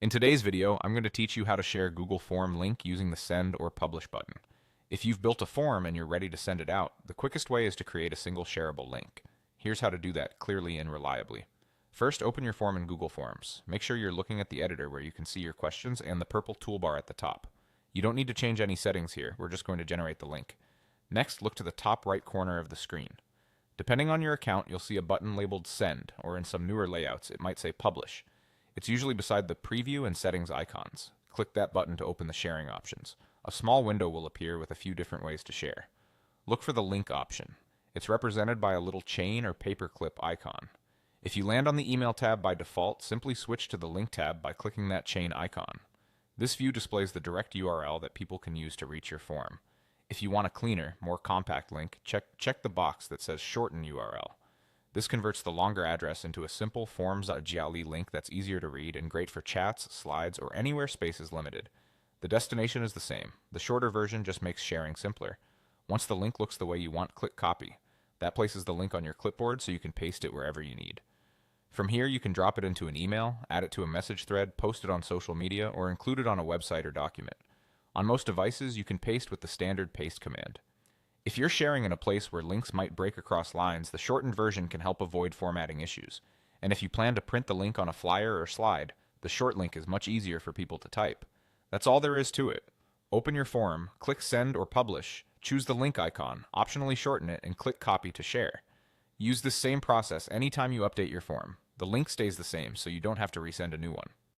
In today's video, I'm going to teach you how to share Google Form link using the send or publish button. If you've built a form and you're ready to send it out, the quickest way is to create a single shareable link. Here's how to do that clearly and reliably. First, open your form in Google Forms. Make sure you're looking at the editor where you can see your questions and the purple toolbar at the top. You don't need to change any settings here, we're just going to generate the link. Next, look to the top right corner of the screen. Depending on your account, you'll see a button labeled Send, or in some newer layouts, it might say Publish. It's usually beside the Preview and Settings icons. Click that button to open the sharing options. A small window will appear with a few different ways to share. Look for the Link option. It's represented by a little chain or paperclip icon. If you land on the Email tab by default, simply switch to the Link tab by clicking that chain icon. This view displays the direct URL that people can use to reach your form. If you want a cleaner, more compact link, check the box that says Shorten URL. This converts the longer address into a simple forms.jle link that's easier to read and great for chats, slides, or anywhere space is limited. The destination is the same. The shorter version just makes sharing simpler. Once the link looks the way you want, click Copy. That places the link on your clipboard so you can paste it wherever you need. From here, you can drop it into an email, add it to a message thread, post it on social media, or include it on a website or document. On most devices, you can paste with the standard paste command. If you're sharing in a place where links might break across lines, the shortened version can help avoid formatting issues. And if you plan to print the link on a flyer or slide, the short link is much easier for people to type. That's all there is to it. Open your form, click Send or Publish, choose the link icon, optionally shorten it, and click Copy to share. Use this same process anytime you update your form. The link stays the same, so you don't have to resend a new one.